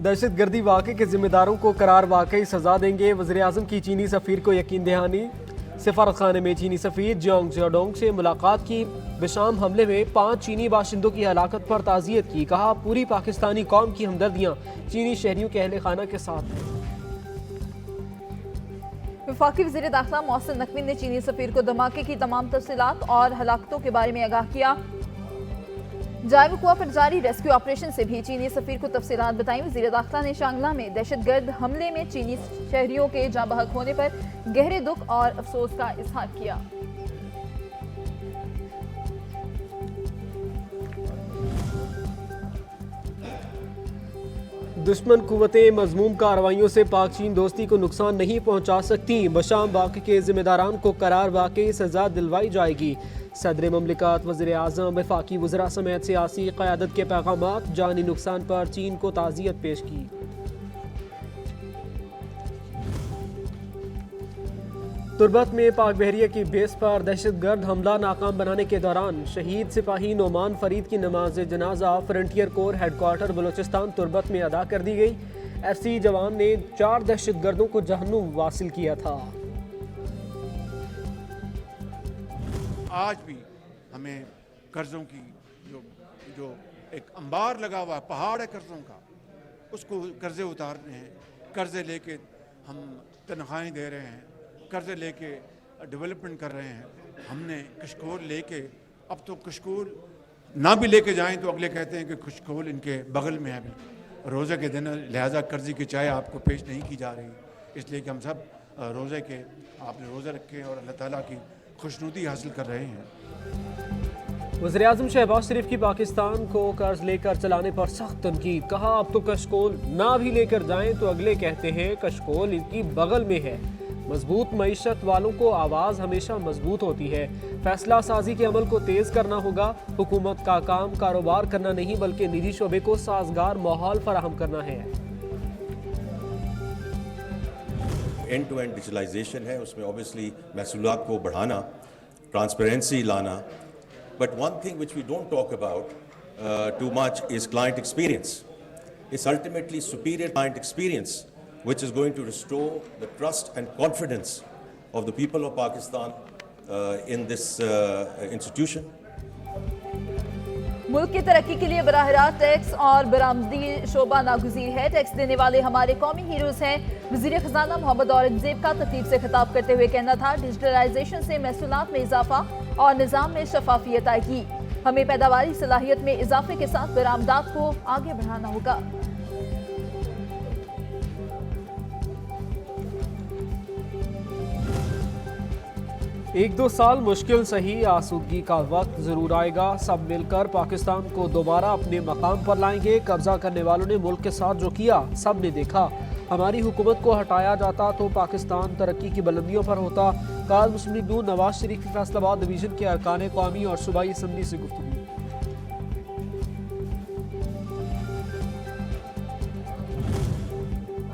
दहशत गर्दी वाक़े के जिम्मेदारों को करार वाकई सजा देंगे। वज़ीर-ए-आज़म की चीनी सफ़ीर को यकीन दहानी। सिफारत खाने में चीनी सफ़ीर जियांग जियाडोंग से मुलाकात की। बिशाम हमले में 5 चीनी बाशिंदों की हलाकत पर ताज़ियत की। कहा पूरी पाकिस्तानी कौम की हमदर्दियाँ चीनी शहरियों के अहले खाना के साथ हैं। वफाकी वज़ीर दाखिला मोहसिन नकवी ने चीनी सफ़ीर को धमाके की तमाम तफसीलात और हलाकतों के बारे में आगाह किया। जाए वकुआ पर जारी रेस्क्यू ऑपरेशन से भी चीनी सफ़ीर को तफसीलात बताई। वज़ीर दाखिला ने शांगला में दहशतगर्द हमले में चीनी शहरियों के जाँ बहक होने पर गहरे दुख और अफसोस का इजहार किया। दुश्मन कुव्वतें मज़मूम कार्रवाइयों से पाक चीन दोस्ती को नुकसान नहीं पहुंचा सकती। बशाम वाक़े के जिम्मेदारान को करार वाकई सजा दिलवाई जाएगी। सदर ममलिकत वज़ीर-ए-आज़म वफाकी वज़रा समेत सियासी क़यादत के पैगामात जानी नुकसान पर चीन को ताज़ियत पेश की। तुर्बत में पाक बहरिया की बेस पर दहशतगर्द हमला नाकाम बनाने के दौरान शहीद सिपाही नोमान फरीद की नमाज जनाजा frontier core headquarter Balochistan Turbat में अदा कर दी गई। FC जवान ने 4 दहशतगर्दों को जहन्नुम वासिल किया था। आज भी हमें कर्जों की जो एक अंबार लगा हुआ पहाड़ है कर्जों का, उसको कर्जे उतारने हैं। कर्जे लेके हम तनख्वाहें दे रहे हैं, कर्जे लेके डेवलपमेंट कर रहे हैं। हमने कशकोल लेके, अब तो कशकोल ना भी लेके जाएं तो अगले कहते हैं कि कशकोल इनके बगल में है। भी रोज़े के दिन लिहाजा कर्जे की चाय आपको पेश नहीं की जा रही, इसलिए कि हम सब रोज़े के आपने रोज़े रखे और अल्लाह ताला की खुशनुदी हासिल कर रहे हैं। वज़ीर-ए-आज़म शहबाज शरीफ की पाकिस्तान को कर्ज लेकर चलाने पर सख्त तनकीद। कहा अब तो कशकोल ना भी लेकर जाएं तो अगले कहते हैं कशकोल इनकी बगल में है। मजबूत मईशत वालों को आवाज़ हमेशा मजबूत होती है। फैसला साजी के अमल को तेज़ करना होगा। हुकूमत का काम कारोबार करना नहीं बल्कि निजी शोबे को साजगार माहौल फराहम करना है। एंड टू एंड डिजिटलाइजेशन है, उसमें ऑब्वियसली महसूलात को बढ़ाना, ट्रांसपेरेंसी लाना, but one thing which we don't talk about too much is client experience. It's ultimately superior client experience which is going to restore the trust and confidence of the people of Pakistan in this institution. मुल्क की तरक्की के लिए बराह रास्त tax और बरामदी शोबा नागुज़ीर है। Tax देने वाले हमारे कौमी हीरोज हैं। वज़ीर ख़ज़ाना मोहम्मद औरंगज़ेब का तकरीब से खिताब करते हुए कहना था डिजिटलाइजेशन से महसूलात में इजाफा और निज़ाम में शफाफियत आएगी। हमें पैदावारी सलाहियत में इजाफे के साथ बरामदात को आगे बढ़ाना होगा। 1-2 साल मुश्किल सही, आसूदगी का वक्त जरूर आएगा। सब मिलकर पाकिस्तान को दोबारा अपने मकाम पर लाएंगे। कब्जा करने वालों ने मुल्क के साथ जो किया सब ने देखा। हमारी हुकूमत को हटाया जाता तो पाकिस्तान तरक्की की बुलंदियों पर होता। काज मुस्लिम लीग नून नवाज शरीफ की फैसलाबाद डिवीजन के अरकान कौमी और सूबाई असम्बली से गुफ्तगू।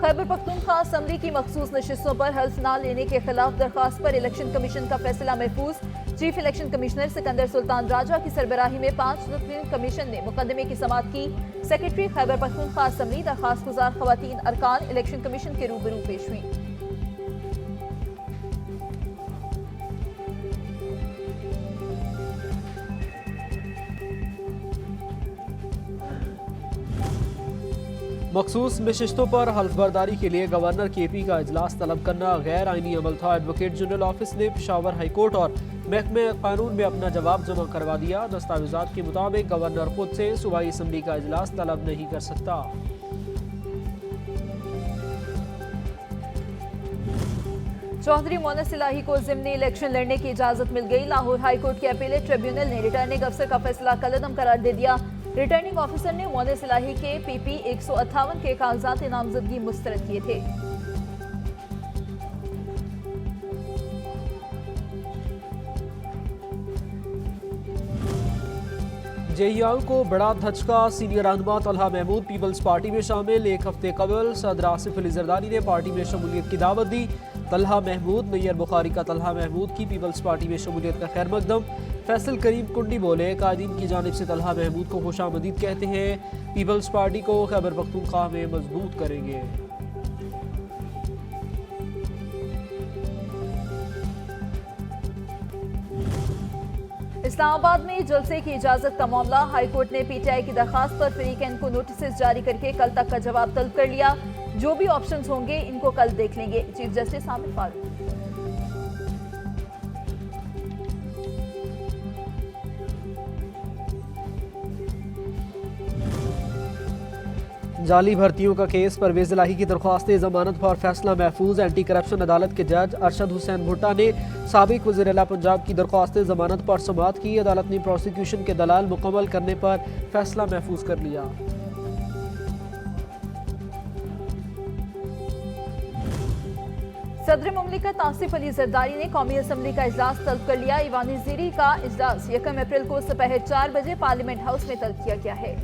खैबर पख्तूनख्वा असम्बली की मखसूस नशिस्तों पर हल्फ ना लेने के खिलाफ दरख्वास्त पर इलेक्शन कमीशन का फैसला महफूज। Chief election commissioner Sikandar Sultan Raja की सरबराही में 5 रुकनी कमीशन ने मुकदमे की समाअत की। सेक्रेटरी खैबर पख्तूनख्वा असम्बली दरख्वास्त गुजार खवातीन अरकान इलेक्शन कमीशन के रूबरू पेश हुई। मखसूस नशिस्तों पर हल्फबरदारी के लिए गवर्नर KP का इजलास तलब करना गैर आइनी अमल था। एडवोकेट जनरल ऑफिस ने पेशावर हाई कोर्ट और महकमे कानून में अपना जवाब जमा करवा दिया। दस्तावेजात के मुताबिक गवर्नर खुद से सूबाई असम्बली का इजलास तलब नहीं कर सकता। चौधरी मोनस इलाही को ज़िमनी इलेक्शन लड़ने की इजाजत मिल गई। लाहौर हाई कोर्ट के अपीलेट ट्रिब्यूनल ने रिटर्निंग अफसर का फैसला कलअदम करार दे दिया। रिटर्निंग ऑफिसर ने मोनस इलाही के PP 158 के कागजात नामजदगी मुस्तरद किए थे। JEI को बड़ा धचका। सीनियर रहनुमा तलहा महमूद पीपल्स पार्टी में शामिल। 1 हफ्ते कबल सदर आसिफ अली जरदारी ने पार्टी में शमूलियत की दावत दी। तलहा महमूद, मैयर बुखारी का तलहा महमूद की पीपल्स पार्टी में शमूलियत का खैर मकदम। फैसल करीम कुंडी बोले, कायदीन की जानिब से तलहा महमूद को खुशामदीद कहते हैं। पीपल्स पार्टी को खैबर पख्तूनख्वा में मजबूत करेंगे। इस्लामाबाद में जलसे की इजाजत का मामला, हाईकोर्ट ने पीटीआई की दरखास्त पर फ्रीकैन को नोटिस जारी करके कल तक का जवाब तलब कर लिया। जो भी ऑप्शंस होंगे इनको कल देख लेंगे। Chief justice Aamir Farooq. जाली भर्तियों का केस, परवेज इलाही की दरख्वास्त जमानत पर फैसला महफूज। एंटी करप्शन अदालत के जज अरशद हुसैन भुट्टा ने साबिक वज़ीर आला पंजाब की दरख्वास्त जमानत पर समाअत की। अदालत ने प्रोसिक्यूशन के दलाल मुकम्मल करने पर फैसला महफूज कर लिया। सदर मुमलिकत आसिफ अली जरदारी ने कौमी असम्बली का इजलास तलब कर लिया। ईवानी ज़ीरी का इजलास 1 अप्रैल को दोपहर 4 बजे पार्लियामेंट हाउस में तलब किया गया है।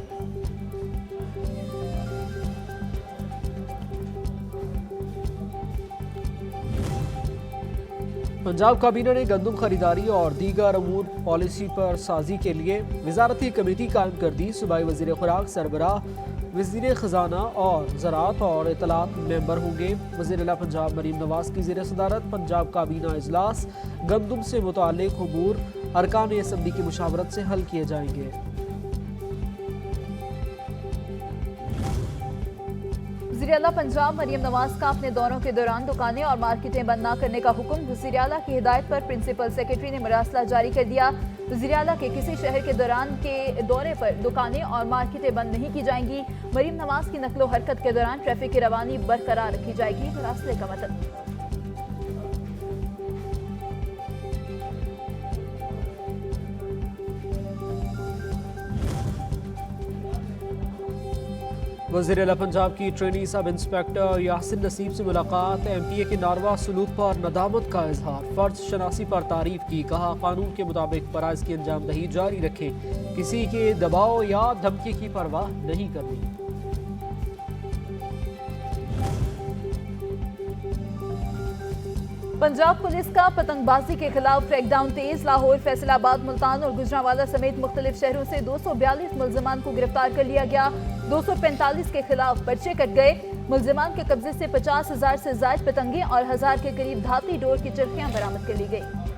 पंजाब काबीना ने गंदम खरीदारी और दीगर अमूर पॉलिसी पर साजी के लिए वजारती कमेटी कायम कर दी। सूबाई वज़ीर खुराक सरबराह, वज़ीर ख़जाना और ज़राअत और इत्तलात मेंबर होंगे। वज़ीर आला पंजाब मरीम नवाज की ज़ेर सदारत पंजाब काबीना इजलास गंदम से मुताल्लिक़ अमूर अरकान असम्बली की मुशावरत से हल किए जाएंगे। वज़ीर आला पंजाब मरीम नवाज का अपने दौरों के दौरान दुकानें और मार्केटें बंद न करने का हुक्म। वज़ीर आला की हिदायत पर प्रिंसिपल सेक्रेटरी ने मरासला जारी कर दिया। वज़ीर आला के किसी शहर के दौरान के दौरे पर दुकानें और मार्केटें बंद नहीं की जाएंगी। मरीम नवाज की नकलो हरकत के दौरान ट्रैफिक की रवानी बरकरार रखी जाएगी। मरासले का मतलब वज़ीर आला पंजाब की ट्रेनी सब इंस्पेक्टर यासिन नसीब से मुलाकात। MPA के नारवा सलूक पर नदामत का इजहार, फर्ज शनासी पर तारीफ की। कहा, कानून के मुताबिक फराइज की अंजामदही जारी रखें, किसी के दबाव या धमकी की परवाह नहीं करनी। पंजाब पुलिस का पतंगबाजी के खिलाफ क्रैकडाउन तेज। लाहौर, फैसलाबाद, मुल्तान और गुजरांवाला समेत मुख्तलिफ शहरों से 242 मुल्ज़िमान को गिरफ्तार कर लिया गया। 245 के खिलाफ पर्चे कट गए। मुल्ज़िमान के कब्जे से 50,000 से ज़ायद पतंगे और 1000 के करीब धाती डोर की चरखियां बरामद कर ली गई।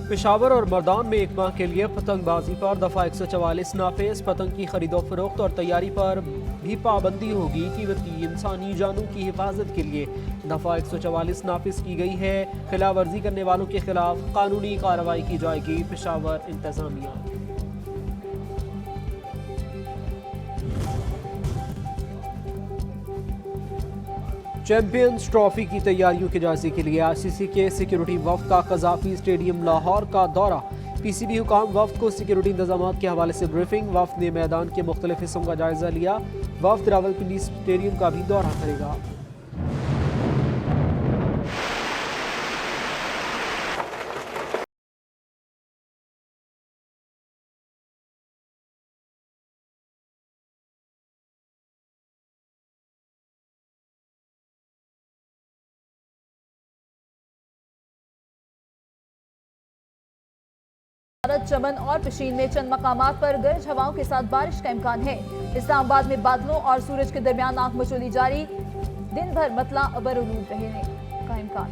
पेशावर और मर्दान में 1 माह के लिए पतंगबाजी पर दफा 144 नाफिज। पतंग की खरीदो फरोख्त और तैयारी पर भी पाबंदी होगी। कीमती इंसानी जानों की हिफाजत के लिए दफा 144 नाफिज की गई है। खिलाफ वर्जी करने वालों के खिलाफ कानूनी कार्रवाई की जाएगी। पेशावर इंतजामिया। चैंपियंस ट्रॉफी की तैयारियों के जायजे के लिए ICC के सिक्योरिटी वफ्द का कज़ाफी स्टेडियम लाहौर का दौरा। PCB हुकाम वफ्द को सिक्योरिटी इंतजामात के हवाले से ब्रीफिंग। वफ्द ने मैदान के मुख्तलिफ हिस्सों का जायजा लिया। वफ्द रावलपिंडी स्टेडियम का भी दौरा करेगा। भारत, चमन और पशीन में चंद मकामात पर गरज हवाओं के साथ बारिश का इम्कान है। इस्लामाबाद में बादलों और सूरज के दरमियान आंख मचोली जारी। दिन भर मतला अबरआलूद रहने का इम्कान।